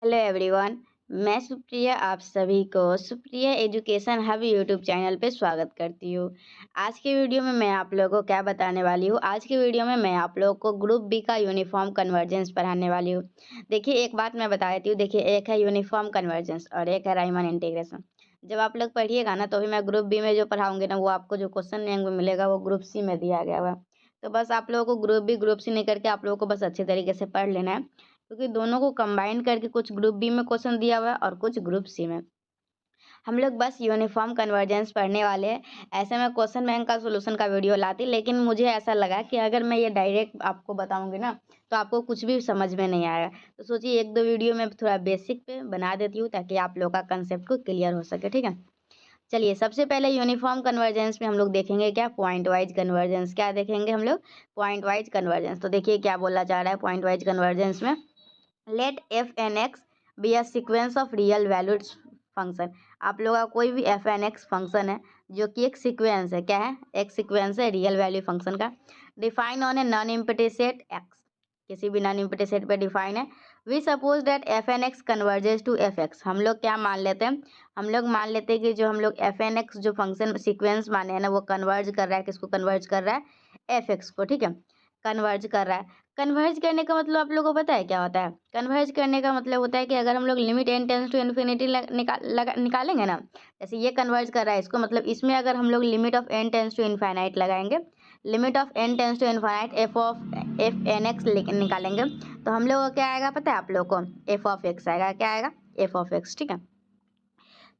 Hello everyone. मैं सुप्रिया आप सभी को Supriya education hub YouTube channel पे स्वागत करती हूँ। आज के वीडियो में मैं आप लोगों को क्या बताने वाली हूँ। आज के वीडियो में मैं आप लोगों को ग्रुप बी का यूनिफॉर्म कन्वर्जेंस पढ़ाने वाली हूँ। देखिए एक बात मैं बता देती हूँ। देखिए एक है यूनिफॉर्म कन्वर्जेंस और एक है राइमन इंटीग्रेशन। जब आप लोग पढ़िएगा ना तो भी मैं ग्रुप बी में जो पढ़ाऊंगी ना वो आपको जो क्वेश्चन बैंक में मिलेगा वो ग्रुप सी में दिया गया हुआ। तो बस आप लोगों को ग्रुप सी नहीं करके आप लोगों को बस अच्छे तरीके से पढ़ लेना है, क्योंकि दोनों को कंबाइन करके कुछ ग्रुप बी में क्वेश्चन दिया हुआ है और कुछ ग्रुप सी में। हम लोग बस यूनिफॉर्म कन्वर्जेंस पढ़ने वाले हैं। ऐसे में क्वेश्चन बैंक का सोल्यूशन का वीडियो लाती, लेकिन मुझे ऐसा लगा कि अगर मैं ये डायरेक्ट आपको बताऊंगी ना तो आपको कुछ भी समझ में नहीं आएगा। तो सोचिए एक दो वीडियो में थोड़ा बेसिक पे बना देती हूँ ताकि आप लोग का कंसेप्ट को क्लियर हो सके। ठीक है, चलिए सबसे पहले यूनिफॉर्म कन्वर्जेंस में हम लोग देखेंगे क्या, पॉइंट वाइज कन्वर्जेंस। क्या देखेंगे हम लोग? Pointwise convergence. तो देखिए क्या बोला जा रहा है पॉइंट वाइज कन्वर्जेंस में। Let f n x be a sequence of real valued function. आप लोगों का कोई भी एफ एन एक्स फंक्शन है जो कि एक सीक्वेंस है। क्या है? एक सीक्वेंस है रियल वैल्यू फंक्शन का। Define on a non empty set x, किसी भी नॉन एम्प्टी सेट पे डिफाइन है। We suppose that f n x converges to f x. हम लोग क्या मान लेते हैं? हम लोग मान लेते हैं कि जो हम लोग एफ एन एक्स जो फंक्शन सीक्वेंस माने हैं ना वो कन्वर्ज कर रहा है। किसको कन्वर्ज कर रहा है? एफ एक्स को। ठीक है, कन्वर्ज कर रहा है। कन्वर्ज करने का मतलब आप लोगों को पता है क्या होता है? कन्वर्ज करने का मतलब होता है कि अगर हम लोग limit n tends to infinity निकालेंगे ना, जैसे ये कन्वर्ज कर रहा है इसको, मतलब इसमें अगर हम लोग limit of n tends to infinite लगाएंगे, limit of n tends to infinite f n x निकालेंगे तो हम लोग को क्या आएगा पता है आप लोग को? एफ ऑफ एक्स आएगा। क्या आएगा? F of x. ठीक है,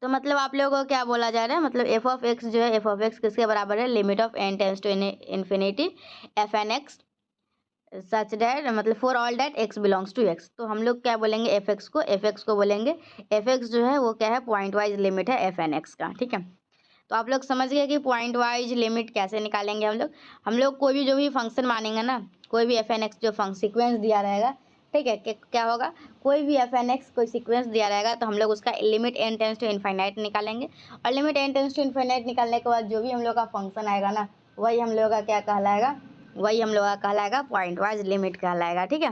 तो मतलब आप लोगों को क्या बोला जा रहा है, मतलब एफ ऑफ एक्स जो है, एफ ऑफ एक्स किसके बराबर है? Limit of n tends to infinity f n x such that, मतलब for all that x belongs to x. तो हम लोग क्या बोलेंगे? एफ एक्स को बोलेंगे। एफ एक्स जो है वो क्या है? पॉइंट वाइज लिमिट है एफ एन एक्स का। ठीक है, तो आप लोग समझ गए कि पॉइंट वाइज लिमिट कैसे निकालेंगे। हम लोग कोई भी जो भी फंक्शन मानेंगे ना, कोई भी एफ एन एक्स जो फंक्शन सीक्वेंस दिया रहेगा, ठीक है, क्या होगा? कोई भी एफ एन एक्स कोई सीक्वेंस दिया रहेगा तो हम लोग उसका limit n tends to infinite निकालेंगे। और limit n tends to infinite निकालने के बाद जो भी हम लोग का फंक्शन आएगा ना वही हम लोग का क्या कहलाएगा? वही हम लोग का कहलाएगा पॉइंट वाइज लिमिट कहलाएगा। ठीक है,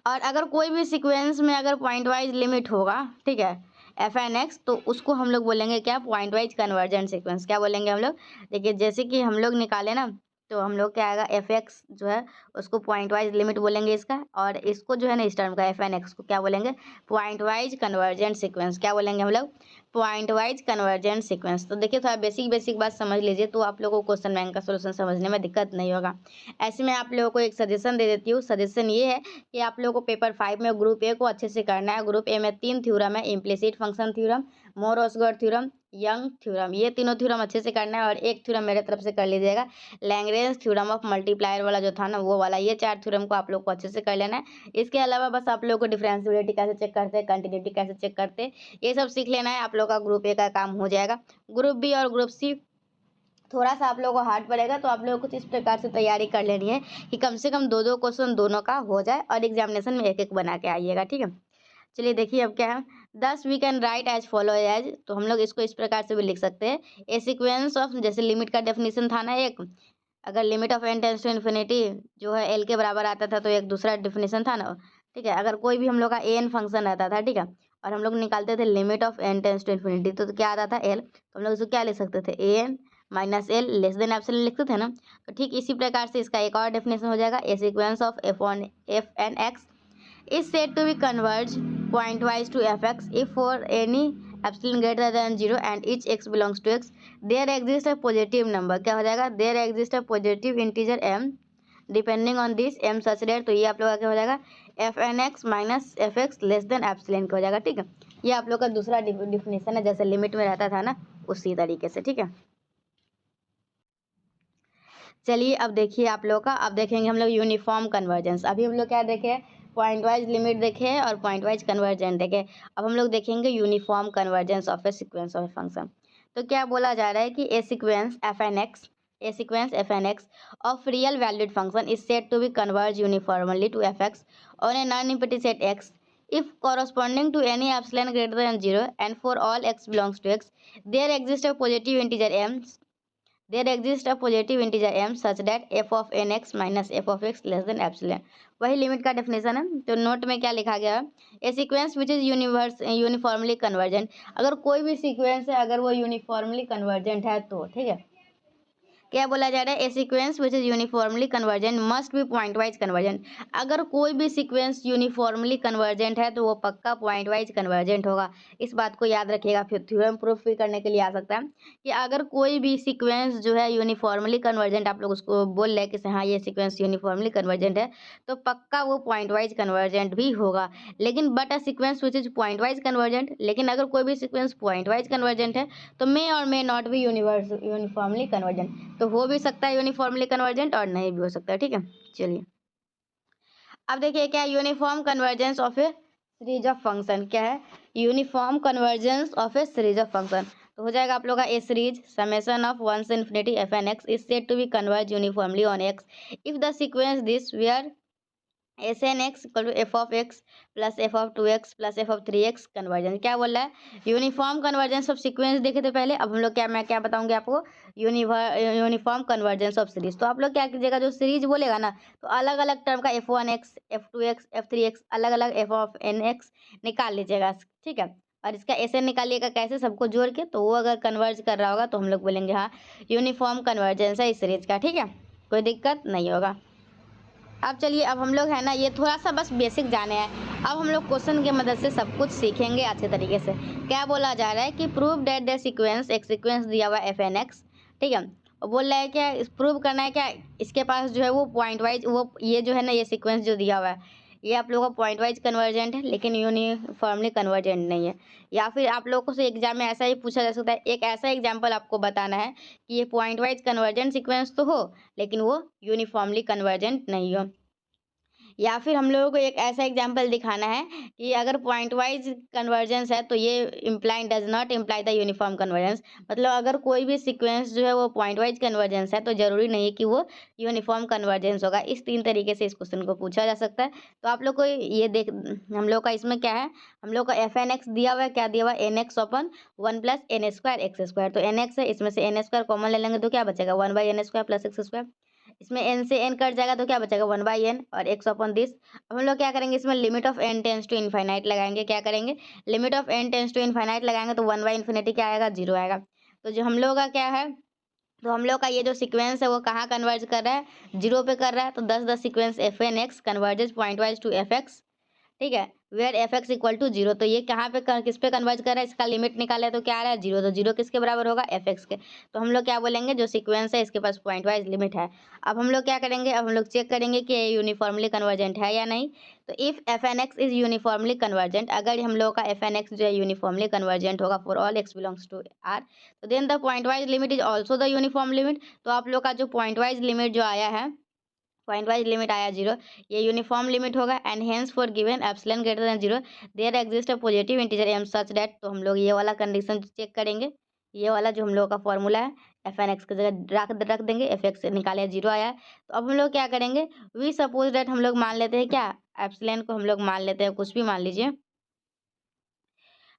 और अगर कोई भी सीक्वेंस में अगर पॉइंट वाइज लिमिट होगा, ठीक है, एफ एन एक्स, तो उसको हम लोग बोलेंगे क्या? Point wise convergent sequence. क्या बोलेंगे हम लोग? देखिए जैसे कि हम लोग निकाले ना, तो हम लोग क्या आएगा? एफ एक्स जो है उसको पॉइंट वाइज लिमिट बोलेंगे इसका, और इसको जो है ना इस टर्म का एफ एन एक्स को क्या बोलेंगे? Point wise convergent sequence. क्या बोलेंगे हम लोग? Pointwise convergent sequence. तो देखिए थोड़ा बेसिक बेसिक बात समझ लीजिए तो आप लोगों को क्वेश्चन बैंक का सोल्यूशन समझने में दिक्कत नहीं होगा। ऐसे में आप लोगों को एक सजेशन दे देती हूँ। सजेशन ये है कि आप लोगों को पेपर 5 में ग्रुप ए को अच्छे से करना है। ग्रुप ए में 3 थ्योरम है, implicit function theorem, Moore Osgood theorem, Young theorem. ये तीनों थ्योरम अच्छे से करना है और एक थ्योरम मेरे तरफ से कर लीजिएगा, लैग्रेंज थ्योरम ऑफ मल्टीप्लायर वाला जो था ना वो वाला। ये 4 थ्योरम को आप लोग को अच्छे से कर लेना है। इसके अलावा बस आप लोग को डिफरेंशिएबिलिटी कैसे चेक करते हैं, कंटिन्यूटी कैसे चेक करते हैं, ये सब सीख लेना है। आप लोग का ग्रुप ए का काम हो जाएगा। ग्रुप बी और ग्रुप सी थोड़ा सा आप लोगों को हार्ड पड़ेगा, तो आप लोगों को कुछ इस प्रकार से तैयारी कर लेनी है कि कम से कम 2-2 क्वेश्चन दोनों का हो जाए और एग्जामिनेशन में एक-एक बना के आइएगा। ठीक है, चलिए देखिए अब क्या है। Thus we can write as follow as, तो हम लोग इसको इस प्रकार से भी लिख सकते हैं। ए सीक्वेंस ऑफ, जैसे लिमिट का डेफिनेशन था ना एक, अगर limit of n tends to infinity जो है एल के बराबर आता था तो एक दूसरा डेफिनेशन था ना। ठीक है, अगर कोई भी हम लोग का एन फंक्शन रहता था, ठीक है, और हम लोग निकालते थे limit of n tends to infinity, तो क्या आता था? एल। तो हम लोग इसको क्या लिख सकते थे? A n minus l less than epsilon लिखते थे ना। तो ठीक इसी प्रकार से इसका एक और डेफिनेशन हो जाएगा। A sequence of f n x is said to be converge pointwise to fx if for any epsilon greater than 0 and each x belongs to x there exists a positive number। क्या हो जाएगा? there exists a positive integer m depending on this m such that, तो ये आप लोग का क्या हो जाएगा? F n x minus f x less than epsilon का हो जाएगा। ठीक है, ये आप लोग का दूसरा डिफिनेशन है, जैसे लिमिट में रहता था ना उसी तरीके से। ठीक है, चलिए अब देखिए आप लोग का, अब देखेंगे हम लोग यूनिफॉर्म कन्वर्जेंस। अभी हम लोग क्या देखे? पॉइंट वाइज लिमिट देखे और पॉइंट वाइज कन्वर्जेंट देखे। अब हम लोग देखेंगे uniform convergence of a sequence of a function. तो क्या बोला जा रहा है कि a sequence f n x of real valued function is said to be converge uniformly to f x on a non empty set x if corresponding to any epsilon greater than 0 and for all x belongs to x there exists a positive integer m there exist a positive integer m such that f of nx minus f of x less than epsilon. वही limit का definition है। तो note में क्या लिखा गया है, a sequence which is uniformly convergent. अगर कोई भी सीक्वेंस है अगर वो यूनिफॉर्मली कन्वर्जेंट है तो ठीक है, क्या बोला जा रहा है, a sequence which is uniformly convergent must be pointwise convergent. अगर कोई भी सीक्वेंस यूनिफॉर्मली कन्वर्जेंट है तो वो पक्का पॉइंट वाइज कन्वर्जेंट होगा। इस बात को याद रखिएगा। फिर थ्योरम प्रूफ भी करने के लिए आ सकता है कि अगर कोई भी सीक्वेंस जो है यूनिफॉर्मली कन्वर्जेंट, आप लोग उसको बोल रहे हैं कि हाँ ये सीक्वेंस यूनिफॉर्मली कन्वर्जेंट है, तो पक्का वो पॉइंट वाइज कन्वर्जेंट भी होगा। लेकिन but a sequence which is point wise convergent, लेकिन अगर कोई भी सीक्वेंस पॉइंट वाइज कन्वर्जेंट है तो मे और मे नॉट भी यूनिफॉर्मली कन्वर्जेंट। तो हो भी सकता है यूनिफॉर्मली कन्वर्जेंट और नहीं भी हो सकता है। ठीक है, चलिए अब देखिए क्या uniform convergence of A series of function क्या है, uniform convergence of A series of function. तो हो जाएगा आप लोग का ए सीरीज समेशन ऑफ 1 से infinity f n x is said to be converge uniformly on x if the sequence this where s n x equal to f of x plus f of 2x plus f of 3x convergence. क्या बोल रहा है, uniform convergence of sequence देखे थे पहले, अब हम लोग क्या, मैं क्या बताऊंगी आपको, यूनिफॉर्म कन्वर्जेंस ऑफ सीरीज। तो आप लोग क्या कीजिएगा, जो सीरीज बोलेगा ना तो अलग अलग टर्म का f1x f2x f3x अलग अलग एफ ऑफ एन एक्स निकाल लीजिएगा। ठीक है, और इसका एस एन निकालिएगा कैसे, सबको जोड़ के, तो वो अगर कन्वर्ज कर रहा होगा तो हम लोग बोलेंगे हाँ यूनिफॉर्म कन्वर्जेंस है इस सीरीज का। ठीक है, कोई दिक्कत नहीं होगा। अब चलिए, अब हम लोग है ना ये थोड़ा सा बस बेसिक जाने हैं। अब हम लोग क्वेश्चन की मदद से सब कुछ सीखेंगे अच्छे तरीके से। क्या बोला जा रहा है कि प्रूव दैट द सीक्वेंस, एक सीक्वेंस दिया हुआ एफ एन एक्स, ठीक है, और बोल रहा है क्या, प्रूव करना है क्या, इसके पास जो है वो पॉइंट वाइज, वो ये जो है ना ये सीक्वेंस जो दिया हुआ है ये आप लोगों का पॉइंट वाइज कन्वर्जेंट है लेकिन यूनिफॉर्मली कन्वर्जेंट नहीं है। या फिर आप लोगों से एग्जाम में ऐसा ही पूछा जा सकता है, एक ऐसा एग्जाम्पल आपको बताना है कि ये पॉइंट वाइज कन्वर्जेंट सीक्वेंस तो हो लेकिन वो यूनिफॉर्मली कन्वर्जेंट नहीं हो। या फिर हम लोगों को एक ऐसा एग्जाम्पल दिखाना है कि अगर पॉइंट वाइज कन्वर्जेंस है तो ये imply does not imply the uniform convergence. मतलब अगर कोई भी सीक्वेंस जो है वो पॉइंट वाइज कन्वर्जेंस है तो जरूरी नहीं है कि वो यूनिफॉर्म कन्वर्जेंस होगा। इस 3 तरीके से इस क्वेश्चन को पूछा जा सकता है। तो आप लोग को ये देख, हम लोग का इसमें क्या है, हम लोग का एफ एन एक्स दिया हुआ है, क्या दिया हुआ है, n x upon 1 plus n square x square. तो एन एक्स है, इसमें से एन स्क्वायर कॉमन ले लेंगे तो क्या बचेगा, 1 by n square plus x square. इसमें एन से एन कट जाएगा तो क्या बचेगा, 1 बाई एन और एक्स अपॉन दिस। अब हम लोग क्या करेंगे, इसमें limit of n tends to infinite लगाएंगे। क्या करेंगे, limit of n tends to infinite लगाएंगे तो 1 बाई इन्फिनिटी क्या आएगा, 0 आएगा। तो जो हम लोग का क्या है, तो हम लोग का ये जो सीक्वेंस है वो कहाँ कन्वर्ज कर रहा है, 0 पे कर रहा है। तो 10 sequence f n x converges pointwise to f x, ठीक है, where f x equal to 0। तो ये कहाँ पे किस पे कन्वर्ज कर रहा है, इसका लिमिट निकाला है तो क्या आ रहा है, 0। तो 0 किसके बराबर होगा, एफ एक्स के। तो हम लोग क्या बोलेंगे, जो सीक्वेंस है इसके पास पॉइंट वाइज लिमिट है। अब हम लोग क्या करेंगे, अब हम लोग चेक करेंगे कि ये यूनिफॉर्मली कन्वर्जेंट है या नहीं। तो if f n x is uniformly convergent, अगर हम लोग का एफ एन एक्स जो है यूनिफॉर्मली कन्वर्जेंट होगा for all x belongs to R, तो then the pointwise limit is also the uniform limit. तो आप लोग का जो पॉइंट वाइज लिमिट जो आया है, पॉइंट वाइज लिमिट आया 0, ये यूनिफॉर्म लिमिट होगा। And hence for given epsilon greater than 0 there exist a positive integer m such that. तो हम लोग ये वाला कंडीशन चेक करेंगे, ये वाला जो हम लोग का फॉर्मूला है, एफ एन एक्स की जगह रख देंगे, एफ एक्स निकाले 0 आया है। तो अब हम लोग क्या करेंगे, वी सपोज दैट, हम लोग मान लेते हैं क्या, एप्सिलॉन को हम लोग मान लेते हैं, कुछ भी मान लीजिए,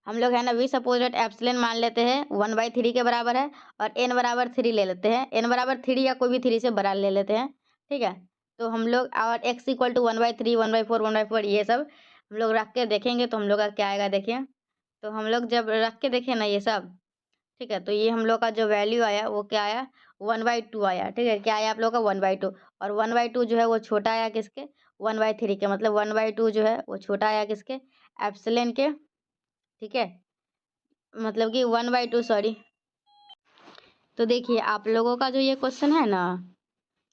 हम लोग है ना वी सपोज दैट एप्सिलॉन मान लेते हैं 1/3 के बराबर है और एन बराबर 3 ले लेते हैं, एन बराबर 3 या कोई भी 3 से बड़ा ले लेते हैं। ठीक है, तो हम लोग और एक्स इक्वल टू 1/3 1/4 1/4 ये सब हम लोग रख के देखेंगे तो हम लोग का क्या आएगा, देखिए। तो हम लोग जब रख के देखें ना ये सब, ठीक है, तो ये हम लोग का जो वैल्यू आया वो क्या आया, 1/2 आया। ठीक है, क्या आया आप लोग का, 1/2। और 1/2 जो है वो छोटा आया किसके, 1/3 के। मतलब 1/2 जो है वो छोटा आया किसके, एप्सिलॉन के। ठीक है, मतलब कि 1/2, सॉरी। तो देखिए आप लोगों का जो ये क्वेश्चन है ना,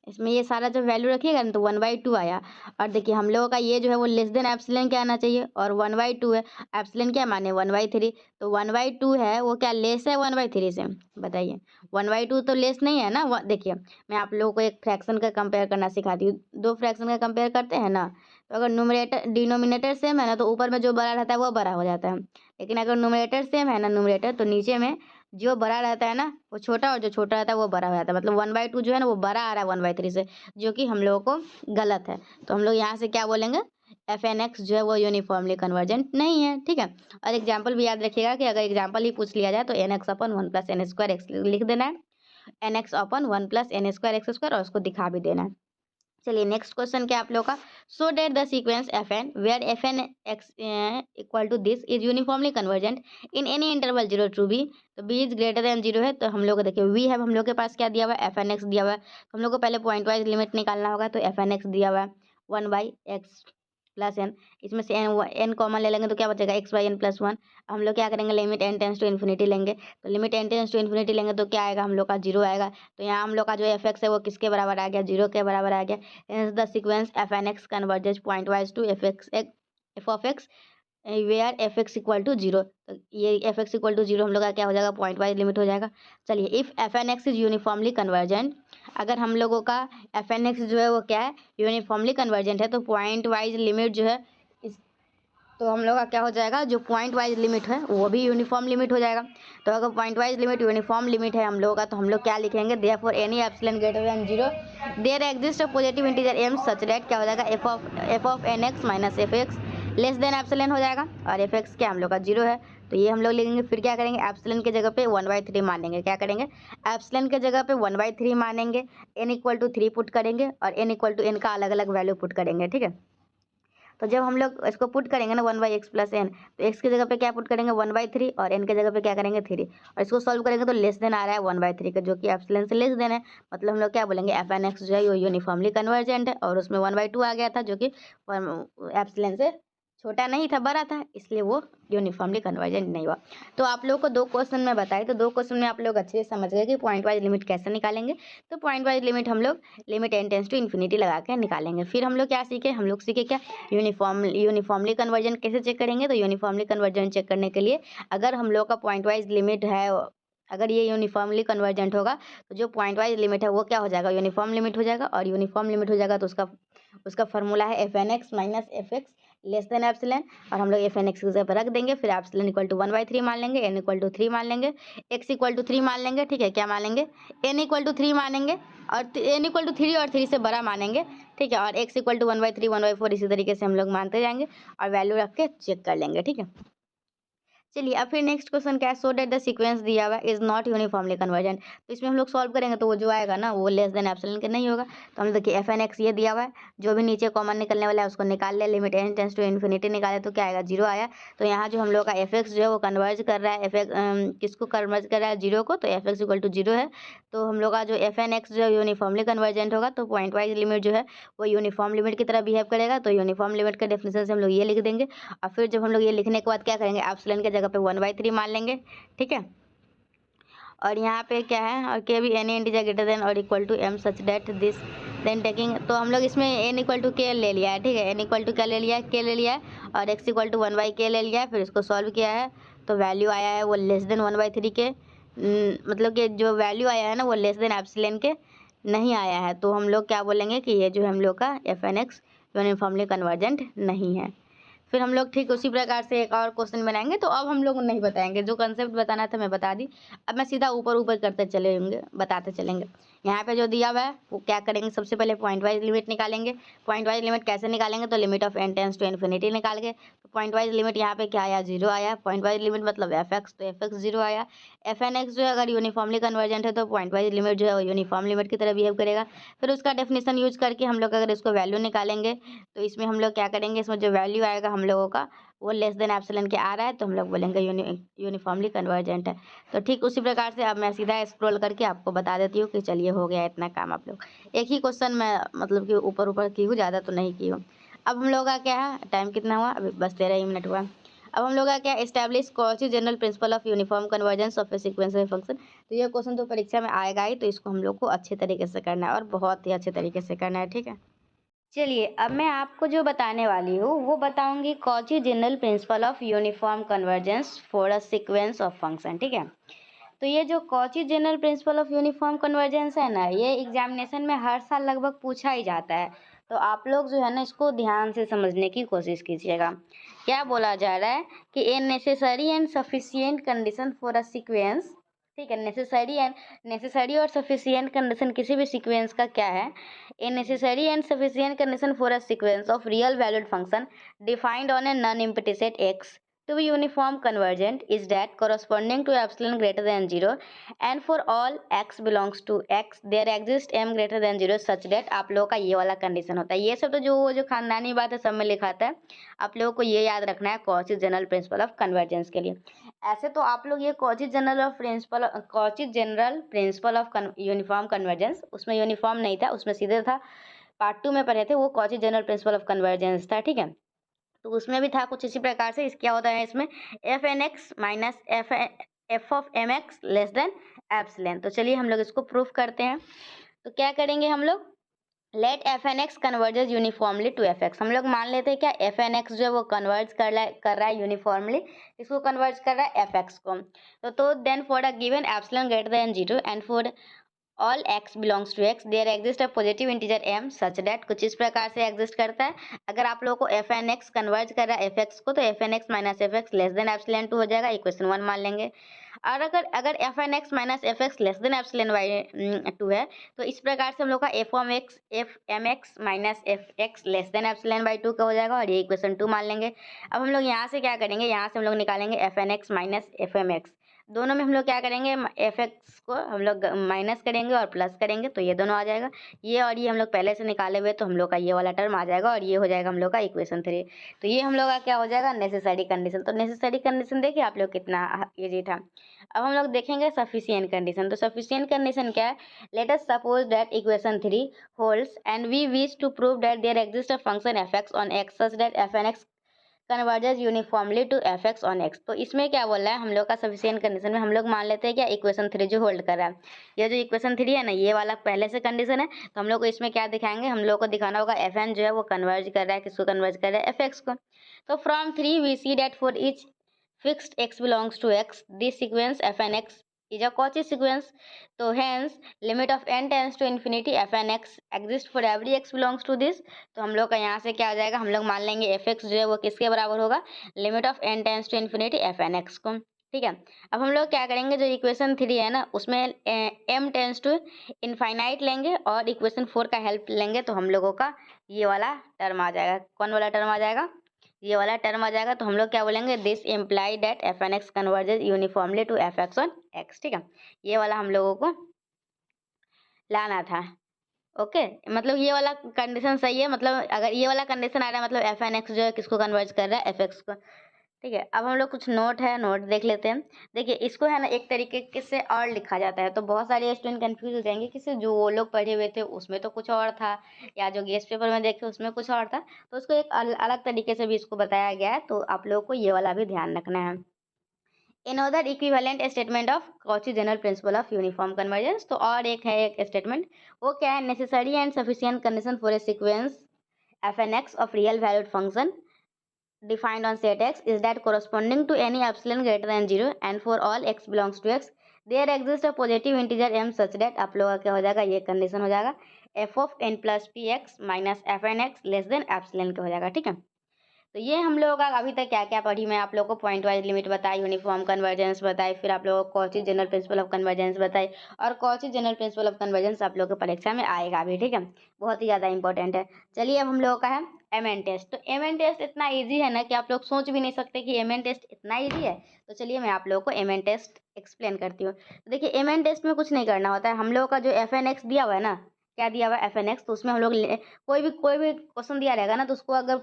इसमें ये सारा जो वैल्यू रखिएगा ना तो 1/2 आया। और देखिए हम लोगों का ये जो है वो लेस देन एप्सिलॉन क्या आना चाहिए, और 1/2 है, एप्सिलॉन क्या माने 1/3। तो 1/2 है वो क्या लेस है 1/3 से, बताइए। 1/2 तो लेस नहीं है ना। देखिए मैं आप लोगों को एक फ्रैक्शन का कंपेयर करना सिखाती हूँ। दो फ्रैक्शन का कंपेयर करते हैं ना, तो अगर न्यूमरेटर डिनोमिनेटर सेम है ना तो ऊपर में जो बड़ा रहता है वो बड़ा हो जाता है। लेकिन अगर न्यूमरेटर सेम है ना, न्यूमरेटर, तो नीचे में जो बड़ा रहता है ना वो छोटा, और जो छोटा रहता है वो बड़ा हो जाता है। मतलब 1/2 जो है ना वो बड़ा आ रहा है 1/3 से, जो कि हम लोगों को गलत है। तो हम लोग यहाँ से क्या बोलेंगे, एफ एन एक्स जो है वो यूनिफॉर्मली कन्वर्जेंट नहीं है। ठीक है, और एग्जाम्पल भी याद रखिएगा कि अगर एग्जाम्पल ही पूछ लिया जाए तो n x upon 1 plus n square x लिख देना है। nx/1 + n² x² और उसको दिखा भी देना है। चलिए नेक्स्ट क्वेश्चन क्या आप लोगों का, so that the sequence fn where fn x equal to this is uniformly convergent in any interval 0 to b, तो b इज ग्रेटर देन 0 है, तो हम लोग को देखिए वी है, हम लोग के पास क्या दिया हुआ है, fn x दिया हुआ है, तो हम लोग को पहले पॉइंट वाइज लिमिट निकालना होगा, तो fn x दिया हुआ है 1/x प्लस एन, इसमें से n कॉमन ले लेंगे तो क्या बचेगा x/n+1। हम लोग क्या करेंगे, limit n tends to infinity लेंगे, तो limit n tends to infinity लेंगे तो क्या आएगा, हम लोग का 0 आएगा, तो यहाँ हम लोग का जो एफ एक्स है वो किसके बराबर आ गया, 0 के बराबर आ गया। Hence the sequence fn(x) converges pointwise to f of x where f x equal to 0, तो ये एफ एक्स इक्वल टू 0 हम लोग का क्या हो जाएगा, पॉइंट वाइज लिमिट हो जाएगा। चलिए if f n x is uniformly convergent, अगर हम लोगों का एफ एन एक्स जो है वो क्या है, यूनिफॉर्मली कन्वर्जेंट है, तो पॉइंट वाइज लिमिट जो है इस, तो हम लोग का क्या हो जाएगा, जो पॉइंट वाइज लिमिट है वो भी यूनिफॉर्म लिमिट हो जाएगा। तो अगर pointwise limit uniform limit है हम लोगों का, तो हम लोग क्या लिखेंगे, therefore any epsilon greater than 0 there exist a positive integer m such that क्या हो जाएगा, f of n x minus f x less than epsilon हो जाएगा, और एफ एक्स क्या हम लोग का 0 है, तो ये हम लोग लिखेंगे। फिर क्या करेंगे, एप्सिलॉन के जगह पे 1/3 मानेंगे, क्या करेंगे, एप्सिलॉन के जगह पे 1/3 मानेंगे, n इक्वल टू 3 पुट करेंगे और n इक्वल टू n का अलग अलग वैल्यू पुट करेंगे, ठीक है। तो जब हम लोग इसको पुट करेंगे ना 1/x + n, तो x की जगह पे क्या पुट करेंगे 1/3 और n की जगह पे क्या करेंगे 3, और इसको सॉल्व करेंगे तो लेस देन आ रहा है 1/3 का, जो कि एप्सिलॉन से लेस देन है, मतलब हम लोग क्या बोलेंगे, एफ एन एक्स जो है वो यूनिफॉर्मली कन्वर्जेंट है, और उसमें 1/2 आ गया था जो कि एप्सिलॉन से छोटा नहीं था, बड़ा था, इसलिए वो यूनिफॉर्मली कन्वर्जेंट नहीं हुआ। तो आप लोग को 2 क्वेश्चन में बताए, तो 2 क्वेश्चन में आप लोग अच्छे से समझ गए कि पॉइंट वाइज लिमिट कैसे निकालेंगे। तो पॉइंट वाइज लिमिट हम लोग limit n tends to infinity लगा के निकालेंगे। फिर हम लोग क्या सीखे, हम लोग सीखे क्या, यूनिफॉर्मली कन्वर्जन कैसे चेक करेंगे। तो यूनिफॉर्मली कन्वर्जन चेक करने के लिए अगर हम लोग का पॉइंट वाइज लिमिट है, अगर ये यूनिफॉर्मली कन्वर्जेंट होगा तो जो पॉइंट वाइज लिमिट है वो क्या हो जाएगा, यूनिफॉर्म लिमिट हो जाएगा, और यूनिफॉर्म लिमिट हो जाएगा तो उसका फॉर्मूला है f n x minus f x less than epsilon, और हम लोग एफ एन एक्स की जगह पर रख देंगे, फिर एप्सिलॉन इक्वल टू 1/3 मान लेंगे, n इक्वल टू 3 मान लेंगे, x इक्वल टू 3 मान लेंगे, ठीक है, क्या मान लेंगे, n इक्वल टू 3 मानेंगे, और n इक्वल टू 3 और 3 से बड़ा मानेंगे, ठीक है, और x इक्वल टू 1/3 1/4 इसी तरीके से हम लोग मानते जाएंगे और वैल्यू रख के चेक कर लेंगे, ठीक है। चलिए अब फिर नेक्स्ट क्वेश्चन क्या है, सो डेट द सीक्वेंस दिया हुआ इज नॉट यूनिफॉर्मली कन्वर्जेंट, तो इसमें हम लोग सॉल्व करेंगे तो वो जो आएगा ना वो लेस देन एप्सिलॉन के नहीं होगा। तो हम लोग देखिए एफ एन एक्स ये दिया हुआ है, जो भी नीचे कॉमन निकलने वाला है उसको निकाल ले, limit n tends to infinity निकाले तो क्या आएगा, 0 आया। तो यहाँ जो हम लोग का एफ एक्स जो है वो कन्वर्ज कर रहा है, किसको कन्वर्ज कर रहा है, 0 को, तो एफ एक्स इक्वल टू 0 है। तो हम लोग का जो एफ एन एक्स जो यूनिफॉर्मली कन्वर्जेंट होगा तो पॉइंट वाइज लिमिट जो है वो यूनिफॉर्म लिमिट की तरह बिहेव करेगा। तो यूनिफॉर्म लिमिट के डेफिनेशन से हम लोग ये लिख देंगे, और फिर जब हम लोग ये लिखने के बाद क्या करेंगे, एप्सिलॉन के जगह पे 1/3 मान लेंगे, ठीक है। और यहाँ पे क्या है, और के भी एनी इंटीजर ग्रेटर देन और equal to m such that this then taking, तो हम लोग इसमें n इक्वल टू के ले लिया है, ठीक है, n इक्वल टू क्या ले लिया है, के ले लिया है, और x इक्वल टू 1/k ले लिया है, फिर इसको सॉल्व किया है तो वैल्यू आया है वो लेस देन 1/3 के, मतलब कि जो वैल्यू आया है ना वो लेस देन एप्सिलॉन के नहीं आया है। तो हम लोग क्या बोलेंगे कि ये जो हम लोग का f n x uniformly convergent नहीं है। फिर हम लोग ठीक उसी प्रकार से एक और क्वेश्चन बनाएंगे, तो अब हम लोग नहीं बताएंगे, जो कंसेप्ट बताना था मैं बता दी, अब मैं सीधा ऊपर ऊपर करते चलेंगे, बताते चलेंगे। यहाँ पे जो दिया हुआ है वो क्या करेंगे, सबसे पहले पॉइंट वाइज लिमिट निकालेंगे। पॉइंट वाइज लिमिट कैसे निकालेंगे, तो limit of n tends to infinity निकाल के, तो पॉइंट वाइज लिमिट यहाँ पे क्या आया, 0 आया। पॉइंट वाइज लिमिट मतलब एफ एक्स, तो एफ एक्स 0 आया। एफ एन एक्स जो है अगर यूनिफॉर्मली कन्वर्जेंट है तो पॉइंट वाइज लिमिट जो है वो यूनिफॉर्म लिमिट की तरह बिहेव करेगा। फिर उसका डेफिनेशन यूज करके हम लोग अगर इसको वैल्यू निकालेंगे तो इसमें हम लोग क्या करेंगे, इसमें जो वैल्यू आएगा हम लोगों का वो लेस देन एप्सिलॉन के आ रहा है, तो हम लोग बोलेंगे यूनिफॉर्मली कन्वर्जेंट है। तो ठीक उसी प्रकार से अब मैं सीधा स्क्रॉल करके आपको बता देती हूँ कि चलिए हो गया इतना काम। आप लोग एक ही क्वेश्चन मैं मतलब कि ऊपर ऊपर की हूँ, ज़्यादा तो नहीं की हूँ। अब हम लोग का क्या है, टाइम कितना हुआ, अभी बस 13 ही मिनट हुआ। अब हम लोग का क्या, establish Cauchy general principle of uniform convergence of A sequential function. तो ये क्वेश्चन तो परीक्षा में आएगा ही, तो इसको हम लोग को अच्छे तरीके से करना है और बहुत ही अच्छे तरीके से करना है, ठीक है। चलिए अब मैं आपको जो बताने वाली हूँ वो बताऊंगी Cauchy general principle of uniform convergence for a sequence of function, ठीक है। तो ये जो Cauchy general principle of uniform convergence है ना, ये एग्जामिनेशन में हर साल लगभग पूछा ही जाता है। तो आप लोग जो है ना इसको ध्यान से समझने की कोशिश कीजिएगा। क्या बोला जा रहा है कि a necessary and sufficient condition for a sequence, ठीक है, नेसेसरी और सफिशिएंट कंडीशन किसी भी सीक्वेंस का क्या है, a necessary and sufficient condition for a sequence of real valued function defined on a non implicit x to be uniform convergent is that corresponding to epsilon greater than 0 and for all x belongs to x there exists m greater than 0 such that आप लोगों का ये वाला condition होता है। ये सब तो जो खानदानी बात है सब में लिखा था, आप लोगों को ये याद रखना है Cauchy general principle of convergence के लिए। ऐसे तो आप लोग ये Cauchy general principle of uniform convergence, उसमें यूनिफॉर्म नहीं था, उसमें सीधे था पार्ट 2 में पढ़े थे, वो Cauchy general principle of convergence था, ठीक है। तो उसमें भी था कुछ इसी प्रकार से। इस क्या होता है इसमें f n x minus f of m x less than epsilon. तो चलिए हम लोग इसको प्रूफ करते हैं। तो क्या करेंगे हम लोग, let f n x converges uniformly to f x. हम लोग मान लेते हैं क्या एफ एन एक्स जो है वो कन्वर्ज कर रहा है यूनिफॉर्मली, इसको कन्वर्ज कर रहा है एफ एक्स को। तो then for a given epsilon greater than 0 and for all x belongs to x there exist a positive integer m such that, कुछ इस प्रकार से एग्जिस्ट करता है। अगर आप लोगों को एफ एन एक्स कन्वर्ज कर रहा है एफ एक्स को, तो f n x minus f x less than epsilon 2 हो जाएगा, इक्वेशन 1 मान लेंगे। और अगर अगर f n x minus f x less than epsilon by 2 है, तो इस प्रकार से हम लोग का f m x minus f x less than epsilon by 2 का हो जाएगा, और ये इक्वेशन 2 मान लेंगे। अब हम लोग यहाँ से क्या करेंगे, यहाँ से हम लोग निकालेंगे f n x minus f m x. दोनों में हम लोग क्या करेंगे, एफ एक्स को हम लोग माइनस करेंगे और प्लस करेंगे, तो ये दोनों आ जाएगा। ये और ये हम लोग पहले से निकाले हुए, तो हम लोग का ये वाला टर्म आ जाएगा, और ये हो जाएगा हम लोग का इक्वेशन 3। तो ये हम लोग का क्या हो जाएगा, नेसेसरी कंडीशन। तो नेसेसरी कंडीशन देखिए आप लोग कितना इजी था। अब हम लोग देखेंगे सफिशिएंट कंडीशन। तो सफिशिएंट कंडीशन क्या है, let us suppose that equation 3 holds and we wish to prove that there exist a function f x on x such that f n x converges uniformly to f x on x. तो इसमें क्या बोल रहा है, हम लोग का sufficient condition में हम लोग मान लेते हैं क्या इक्वेशन 3 जो होल्ड कर रहा है, ये जो इक्वेशन 3 है ना, ये वाला पहले से कंडीशन है। तो हम लोग को इसमें क्या दिखाएंगे, हम लोग को दिखाना होगा एफ एन जो है वो कन्वर्ज कर रहा है, किसको कन्वर्ज कर रहा है, एफ एक्स को। तो from 3 we see that for each fixed x belongs to x this sequence fnx is a Cauchy sequence. तो hence limit of n tends to infinity fnx exist for every x belongs to this। तो हम लोग का यहाँ से क्या हो जाएगा, हम लोग मान लेंगे fx जो है वो किसके बराबर होगा, limit of n tends to infinity fnx को, ठीक है। अब हम लोग क्या करेंगे, जो इक्वेशन 3 है ना उसमें m टेंस टू इनफाइनाइट लेंगे और इक्वेशन 4 का हेल्प लेंगे, तो हम लोगों का ये वाला टर्म आ जाएगा। कौन वाला टर्म आ जाएगा, ये वाला टर्म आ जाएगा। तो हम लोग क्या बोलेंगे, this imply that f n x converges uniformly to f x on x, ठीक है। ये वाला हम लोगों को लाना था, ओके। मतलब ये वाला कंडीशन सही है, मतलब अगर ये वाला कंडीशन आ रहा है मतलब एफ एन एक्स जो है किसको कन्वर्ज कर रहा है, एफ एक्स को, ठीक है। अब हम लोग कुछ नोट है, नोट देख लेते हैं। देखिए इसको है ना एक तरीके से और लिखा जाता है, तो बहुत सारे स्टूडेंट कंफ्यूज हो जाएंगे कि जो वो लोग पढ़े हुए थे उसमें तो कुछ और था, या जो गेस्ट पेपर में देखे उसमें कुछ और था। तो उसको एक अलग तरीके से भी इसको बताया गया है, तो आप लोगों को ये वाला भी ध्यान रखना है। Another equivalent statement of Cauchy general principle of uniform convergence। तो और एक है एक स्टेटमेंट, वो क्या है, necessary and sufficient condition for a sequence fnx of real valued function defined on set x is that corresponding to any epsilon greater than 0 and for all x belongs to x there exists a positive integer m such that आप लोगों का क्या हो जाएगा, ये condition हो जाएगा f of n plus px minus fn x less than epsilon का हो जाएगा, ठीक है। तो ये हम लोगों का अभी तक क्या क्या पढ़ी, मैं आप लोगों को पॉइंट वाइज लिमिट बताई, यूनिफॉर्म कन्वर्जेंस बताई, फिर आप लोगों को Cauchy general principle of convergence बताई, और Cauchy general principle of convergence आप लोगों के परीक्षा में आएगा भी, ठीक है, बहुत ही ज़्यादा इंपॉर्टेंट है। चलिए अब हम लोगों का है एम एन टेस्ट। तो एम एन टेस्ट इतना ईजी है ना कि आप लोग सोच भी नहीं सकते कि एम एन टेस्ट इतना ईजी है। तो चलिए मैं आप लोगों को एम एन टेस्ट एक्सप्लेन करती हूँ। तो देखिए एम एन टेस्ट में कुछ नहीं करना होता है, हम लोगों का जो एफ एन एक्स दिया हुआ है ना, क्या दिया हुआ है एफ एन एक्स, तो उसमें हम लोग कोई भी क्वेश्चन दिया रहेगा ना, तो उसको अगर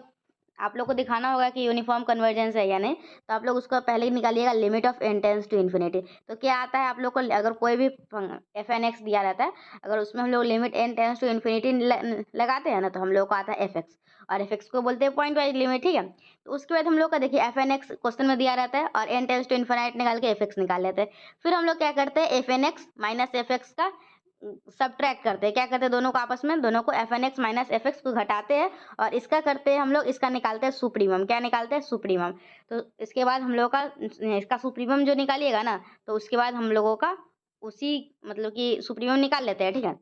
आप लोग को दिखाना होगा कि यूनिफॉर्म कन्वर्जेंस है या नहीं, तो आप लोग उसका पहले ही निकालिएगा limit of n tends to infinity. तो क्या आता है आप लोग को, अगर कोई भी एफ एन एक्स दिया रहता है, अगर उसमें हम लोग limit n tends to infinity लगाते हैं ना, तो हम लोग को आता है एफ एक्स, और एफ एक्स को बोलते हैं पॉइंट वाइज लिमिट, ठीक है। तो उसके बाद हम लोग का देखिए एफ एन एक्स क्वेश्चन में दिया रहता है और n टेंस टू इन्फिनाइट निकाल के एफ एक्स निकाल लेते हैं। फिर हम लोग क्या करते हैं, f n x minus f x का सब्ट्रैक्ट करते हैं, क्या करते हैं, दोनों को आपस में, दोनों को f n x minus f x को घटाते हैं, और इसका करते हैं हम लोग, इसका निकालते हैं सुप्रीमम। क्या निकालते हैं, सुप्रीमम। तो इसके बाद हम लोग का इसका सुप्रीमम जो निकालिएगा ना, तो उसके बाद हम लोगों का उसी मतलब कि सुप्रीमम निकाल लेते हैं, ठीक है।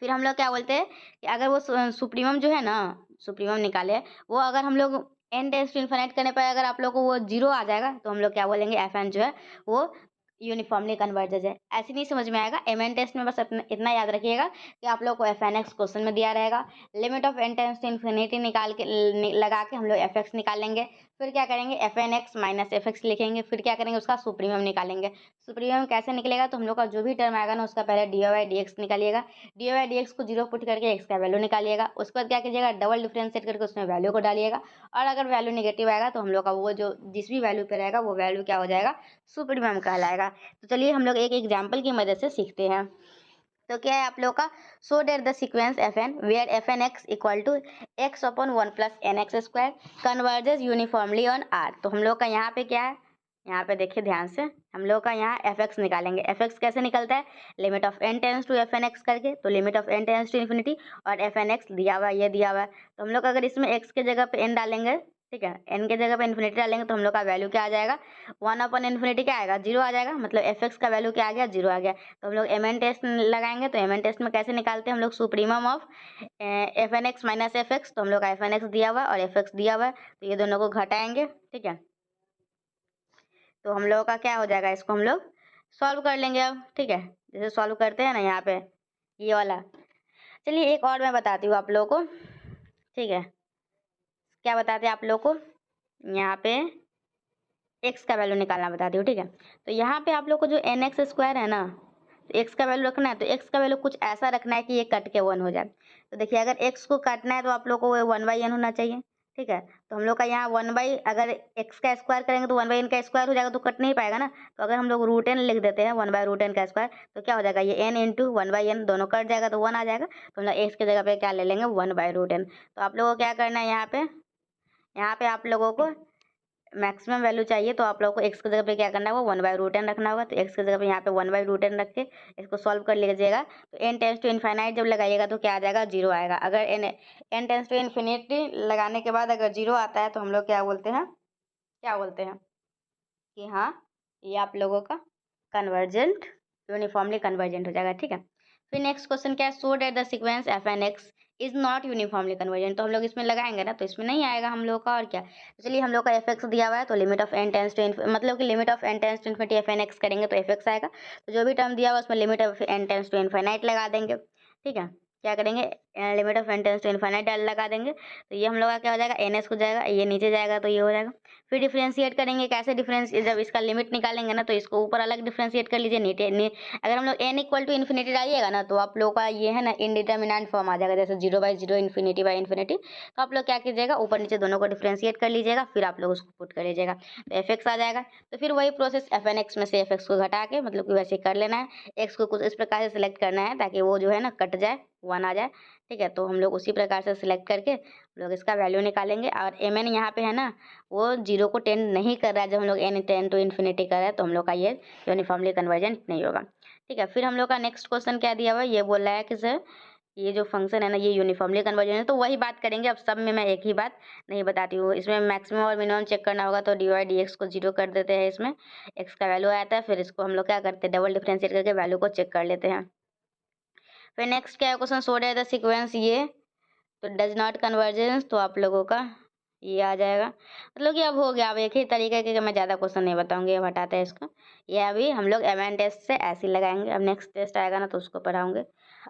फिर हम लोग क्या बोलते हैं कि अगर वो सुप्रीमम जो है ना, सुप्रीमम निकाले, वो अगर हम लोग एन टेंस टू इन्फिनाइट करने पर अगर आप लोग को वो जीरो आ जाएगा, तो हम लोग क्या बोलेंगे, एफ एन जो है वो यूनिफॉर्मली कन्वर्जेज है। ऐसे नहीं समझ में आएगा, एम एन टेस्ट में बस इतना याद रखिएगा कि आप लोग को एफ एन एक्स क्वेश्चन में दिया रहेगा, limit of n tends to infinity निकाल के लगा के हम लोग एफ एक्स निकाल लेंगे। फिर क्या करेंगे, f n x minus f x लिखेंगे। फिर क्या करेंगे, उसका सुप्रीमम निकालेंगे। सुप्रीमम कैसे निकलेगा, तो हम लोग का जो भी टर्म आएगा ना उसका पहले डी वाई डी एक्स निकालिएगा। डी वाई डी एक्स को 0 पुट करके एक्स का वैल्यू निकालिएगा। उसके बाद क्या कीजिएगा, डबल डिफ्रेंशिएट करके उसमें वैल्यू को डालिएगा। और अगर वैल्यू नेगेटिव आएगा तो हम लोग का वो जो जिस भी वैल्यू पे रहेगा वो वैल्यू क्या हो जाएगा, सुप्रीमम कहलाएगा। तो चलिए हम लोग एक एग्जाम्पल की मदद से सीखते हैं। तो क्या है आप लोग का, so that the sequence f n where f n x equal to x upon 1 plus n x square converges uniformly on R. तो हम लोग का यहाँ पे क्या है, यहाँ पे देखिए ध्यान से, हम लोग का यहाँ एफ एक्स निकालेंगे। एफ एक्स कैसे निकलता है, limit of n tends to f n x करके। तो limit of n tends to infinity और एफ एन एक्स दिया हुआ है, ये दिया हुआ है। तो हम लोग अगर इसमें एक्स के जगह पे एन डालेंगे, ठीक है, एन के जगह पे इन्फिनिटी डालेंगे, तो हम लोग का वैल्यू क्या आ जाएगा, 1 अपन इन्फिनिटी क्या आएगा, 0 आ जाएगा। मतलब एफ एक्स का वैल्यू क्या आ गया, 0 आ गया। तो हम लोग एम एन टेस्ट लगाएंगे। तो एम एन टेस्ट में कैसे निकालते हैं हम लोग, supremum of f n x minus f x. तो हम लोग का एफ एन एक्स दिया हुआ है और एफ एक्स दिया हुआ है, तो ये दोनों को घटाएंगे, ठीक है। तो हम लोगों का क्या हो जाएगा, इसको हम लोग सॉल्व कर लेंगे अब, ठीक है। जैसे सॉल्व करते हैं ना यहाँ पे ये वाला। चलिए एक और मैं बताती हूँ आप लोगों को, ठीक है। क्या बताते हैं आप लोग को, यहाँ पे एक्स का वैल्यू निकालना बताती हूँ, ठीक है। तो यहाँ पे आप लोग को जो एन एक्स स्क्वायर है ना, तो एक्स का वैल्यू रखना है। तो एक्स का वैल्यू कुछ ऐसा रखना है कि ये कट के 1 हो जाए। तो देखिए अगर एक्स को काटना है तो आप लोग को वो 1/n होना चाहिए, ठीक है। तो हम लोग का यहाँ 1 अगर एक्स का स्क्वायर करेंगे तो 1/n का स्क्वायर हो जाएगा, तो कट नहीं पाएगा ना। तो अगर हम लोग √n लिख देते हैं, 1/√n का स्क्वायर, तो क्या हो जाएगा, ये n इंटू 1/n दोनों कट जाएगा तो 1 आ जाएगा। तो हम लोग एक्स की जगह पे क्या ले लेंगे, 1/√n। तो आप लोगों को क्या करना है, यहाँ पे आप लोगों को मैक्सिमम वैल्यू चाहिए। तो आप लोगों को एक्स की जगह पे क्या करना होगा, 1/√n रखना होगा। तो एक्स की जगह पे यहाँ पे 1/√n रख के इसको सॉल्व कर लीजिएगा। तो n टेंस टू इनफाइनाइट जब लगाइएगा तो क्या आ जाएगा, 0 आएगा। अगर n टेंस टू इन्फिनिटी लगाने के बाद अगर 0 आता है तो हम लोग क्या बोलते हैं कि हाँ ये आप लोगों का कन्वर्जेंट, यूनिफॉर्मली कन्वर्जेंट हो जाएगा, ठीक है। फिर नेक्स्ट क्वेश्चन क्या है, so that the sequence f n x is not uniformly convergent. तो हम लोग इसमें लगाएंगे ना, तो इसमें नहीं आएगा हम लोग का, और क्या। तो चलिए हम लोग का एफ एक्स दिया हुआ है, तो limit of n tends to मतलब कि limit of n tends to infinity f n x करेंगे तो एफ एक्स आएगा। तो जो भी टर्म दिया हुआ उसमें limit of n tends to infinite लगा देंगे, ठीक है। क्या करेंगे, limit of n tends to infinite लगा देंगे। तो ये हम लोग का क्या हो जाएगा, एन एस हो जाएगा, ये नीचे जाएगा तो ये हो जाएगा। फिर डिफ्रेंशिएट करेंगे, कैसे डिफरेंस, जब इसका लिमिट निकालेंगे ना तो इसको ऊपर अलग डिफ्रेंशिएट कर लीजिए, नीचे अगर हम लोग n इक्वल टू इन्फिनिटी डालिएगा ना तो आप लोगों का ये है ना इनडिटर्मिनेंट फॉर्म आ जाएगा, जैसे 0/0 इन्फिनिटी बाई इन्फिनिटी। तो आप लोग क्या कीजिएगा, ऊपर नीचे दोनों को डिफ्रेंशिएट कर लीजिएगा, फिर आप लोग उसको पुट कर लीजिएगा, तो एफ एक्स आ जाएगा। तो फिर वही प्रोसेस एफ एन एक्स में से एफ एक्स को घटा के मतलब कि वैसे कर लेना है। एक्स को कुछ इस प्रकार से सिलेक्ट करना है ताकि वो जो है ना कट जाए, 1 आ जाए, ठीक है। तो हम लोग उसी प्रकार से सिलेक्ट करके हम लोग इसका वैल्यू निकालेंगे। और एम एन यहाँ पे है ना वो 0 को टेंड नहीं कर रहा है, जब हम लोग n टेंड टू इन्फिनिटी कर रहे हैं तो हम लोग का ये यूनिफॉर्मली कन्वर्जेंट नहीं होगा, ठीक है। फिर हम लोग का नेक्स्ट क्वेश्चन क्या दिया हुआ है, ये बोल रहा है कि सर ये जो फंक्शन है ना ये यूनिफॉर्मली कन्वर्जेंट है। तो वही बात करेंगे, अब सब में मैं एक ही बात नहीं बताती हूँ। इसमें मैक्सिमम और मिनिमम चेक करना होगा, तो डी वाई डी एक्स को 0 कर देते हैं, इसमें एक्स का वैल्यू आता है। फिर इसको हम लोग क्या करते हैं, डबल डिफ्रेंशिएट करके वैल्यू को चेक कर लेते हैं। फिर नेक्स्ट क्या है question, so that the sequence ये, तो डज नॉट कन्वर्जेंस, तो आप लोगों का ये आ जाएगा। मतलब कि अब हो गया, अब एक ही तरीके के मैं ज़्यादा क्वेश्चन नहीं बताऊंगी, अब हटाते हैं इसको। ये अभी हम लोग एम एन टेस्ट से ऐसे ही लगाएंगे, अब नेक्स्ट टेस्ट आएगा ना तो उसको पढ़ाऊंगे।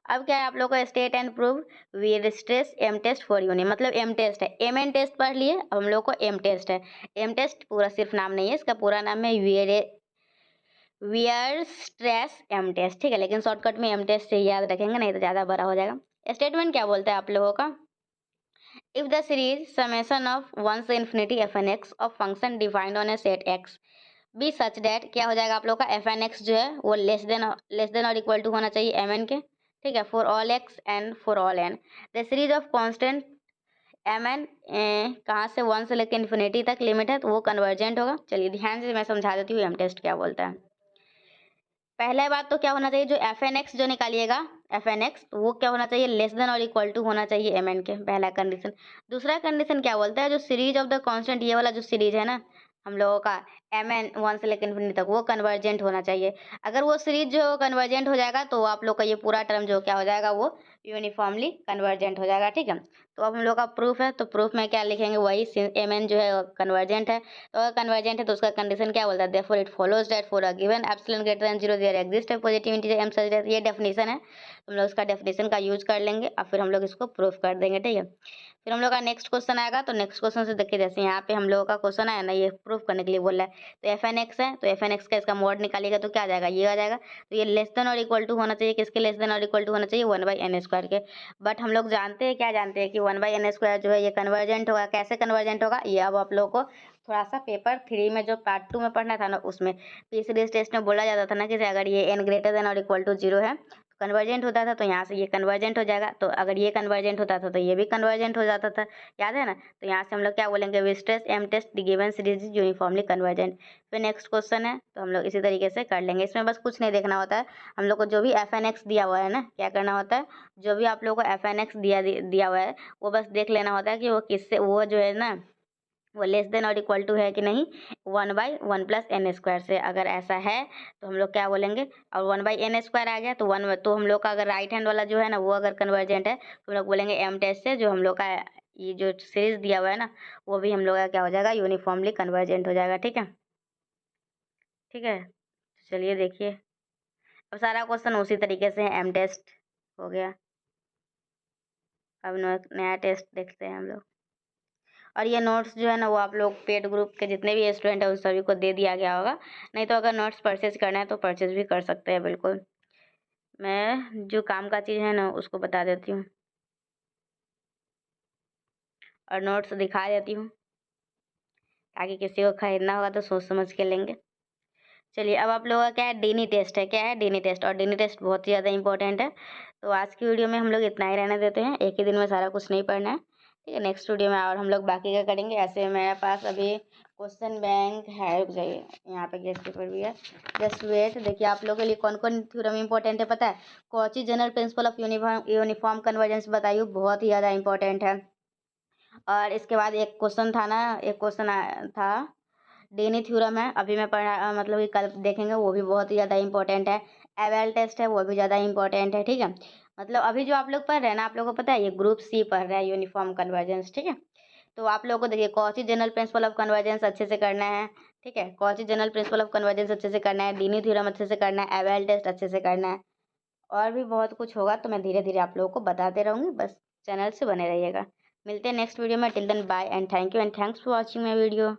अब क्या है आप लोग का, state and prove Weierstrass M test for uni, मतलब एम टेस्ट है, एम एन टेस्ट पढ़ लिए, अब हम लोग को एम टेस्ट है। एम टेस्ट पूरा सिर्फ नाम नहीं है, इसका पूरा नाम है वियर स्ट्रेस एम टेस्ट, ठीक है। लेकिन शॉर्टकट में एम टेस्ट से याद रखेंगे, नहीं तो ज़्यादा बड़ा हो जाएगा। स्टेटमेंट क्या बोलता है आप लोगों का, if the series summation of 1 से infinity fn x of function defined on a set x be such that क्या हो जाएगा आप लोग का, fn x जो है वो लेस देन और इक्वल टू होना चाहिए mn के, ठीक है, for all x and for all n the series of constant mn कहाँ से 1 से लेकर इन्फिनिटी तक लिमिट है तो वो कन्वर्जेंट होगा। चलिए ध्यान से मैं समझा देती हूँ एम टेस्ट क्या बोलता है। पहला बात तो क्या होना चाहिए, जो एफ एन एक्स जो निकालिएगा एफ एन एक्स, तो वो क्या होना चाहिए, लेस देन और इक्वल टू होना चाहिए एम एन के, पहला कंडीशन। दूसरा कंडीशन क्या बोलता है, जो सीरीज ऑफ द कांस्टेंट, ये वाला जो सीरीज है ना हम लोगों का mn 1 से लेकर इन्फिनिटी तक वो कन्वर्जेंट होना चाहिए। अगर वो सीरीज़ जो कन्वर्जेंट हो जाएगा तो आप लोग का ये पूरा टर्म जो क्या हो जाएगा वो यूनिफ़ॉर्मली कन्वर्जेंट हो जाएगा, ठीक है? तो अब हम लोग का प्रूफ है, तो प्रूफ में क्या लिखेंगे वही mn जो है कन्वर्जेंट है। तो अगर कन्वर्जेंट है तो उसका कंडीशन क्या बोलता है? Therefore it follows that for a given epsilon greater than 0 there exist a positive integer m such that ये डेफिनिशन है। तो हम लोग इसका डेफिनिशन का यूज़ कर लेंगे और फिर हम लोग इसको प्रूफ कर देंगे, ठीक है? फिर हम लोग का नेक्स्ट क्वेश्चन आएगा, तो नेक्स्ट क्वेश्चन से देखिए जैसे यहाँ पे हम लोगों का क्वेश्चन आया ना, ये प्रूफ करने के लिए बोल रहा है। तो fn(x) है, तो fn(x) का इसका मॉड निकालिएगा तो क्या आ जाएगा? ये आ जाएगा। तो ये लेस देन और इक्वल टू होना चाहिए, किसके लेस देन और इक्वल टू होना चाहिए? 1/n² के। बट हम लोग जानते हैं, क्या जानते हैं कि 1/n² जो है ये कन्वर्जेंट होगा। कैसे कन्वर्जेंट होगा? ये अब आप लोगों को थोड़ा सा पेपर 3 में जो पार्ट 2 में पढ़ना था ना, उसमें तीसरे टेस्ट में बोला जाता था ना कि अगर ये n ग्रेटर देन और इक्वल टू 0 है कन्वर्जेंट होता था, तो यहाँ से ये कन्वर्जेंट हो जाएगा। तो अगर ये कन्वर्जेंट होता था तो ये भी कन्वर्जेंट हो जाता था, याद है ना? तो यहाँ से हम लोग क्या बोलेंगे? Weierstrass m test the given series is uniformly convergent. फिर नेक्स्ट क्वेश्चन है, तो हम लोग इसी तरीके से कर लेंगे। इसमें बस कुछ नहीं देखना होता है, हम लोग को जो भी fn(x) दिया हुआ है ना, क्या करना होता है? जो भी आप लोगों को fn(x) दिया हुआ है वो बस देख लेना होता है कि वो किससे, वो जो है ना वो लेस देन और इक्वल टू है कि नहीं 1/1 प्लस n² से। अगर ऐसा है तो हम लोग क्या बोलेंगे? और 1/n² आ गया तो 1, तो हम लोग का अगर राइट हैंड वाला जो है ना वो अगर कन्वर्जेंट है तो हम लोग बोलेंगे m टेस्ट से जो हम लोग का ये जो सीरीज दिया हुआ है ना वो भी हम लोग का क्या हो जाएगा? यूनिफॉर्मली कन्वर्जेंट हो जाएगा, ठीक है? ठीक है, चलिए देखिए, अब सारा क्वेश्चन उसी तरीके से है। m टेस्ट हो गया, अब नया टेस्ट देखते हैं हम लोग। और ये नोट्स जो है ना वो आप लोग पेड ग्रुप के जितने भी स्टूडेंट हैं उन सभी को दे दिया गया होगा। नहीं तो अगर नोट्स परचेज करना है तो परचेज भी कर सकते हैं, बिल्कुल। मैं जो काम का चीज़ है ना उसको बता देती हूँ और नोट्स दिखा देती हूँ ताकि किसी को खरीदना होगा तो सोच समझ के लेंगे। चलिए, अब आप लोगों का क्या है? डीनी टेस्ट है। क्या है? डीनी टेस्ट। और डीनी टेस्ट बहुत ही ज़्यादा इंपॉर्टेंट है। तो आज की वीडियो में हम लोग इतना ही रहने देते हैं, एक ही दिन में सारा कुछ नहीं पढ़ना है, ठीक है? नेक्स्ट वीडियो में और हम लोग बाकी का करेंगे। ऐसे मेरे पास अभी क्वेश्चन बैंक है, रुक जाइए, यहाँ पे गेस्ट पेपर भी है, जस्ट वेट। देखिए आप लोगों के लिए कौन कौन थ्योरम इंपॉर्टेंट है पता है? Cauchy general principle of uniform convergence बताइए, बहुत ही ज़्यादा इंपॉर्टेंट है। और इसके बाद एक क्वेश्चन था ना, एक क्वेश्चन था डेनी थ्योरम है, अभी मैं पढ़ा मतलब कि कल देखेंगे, वो भी बहुत ही ज़्यादा इंपॉर्टेंट है। एवेल टेस्ट है, वो भी ज़्यादा इंपॉर्टेंट है, ठीक है? मतलब अभी जो आप लोग पढ़ रहे हैं ना, आप लोगों को पता है ये ग्रुप सी पढ़ रहा है, यूनिफॉर्म कन्वर्जेंस, ठीक है? तो आप लोगों को देखिए Cauchy general principle of convergence अच्छे से करना है, ठीक है? Cauchy general principle of convergence अच्छे से करना है, डीनी थ्योरम अच्छे से करना है, एवेल टेस्ट अच्छे से करना है। और भी बहुत कुछ होगा तो मैं धीरे धीरे आप लोगों को बताते रहूँगी, बस चैनल से बने रहिएगा। मिलते हैं नेक्स्ट वीडियो में, till then bye and thank you and thanks for watching my video.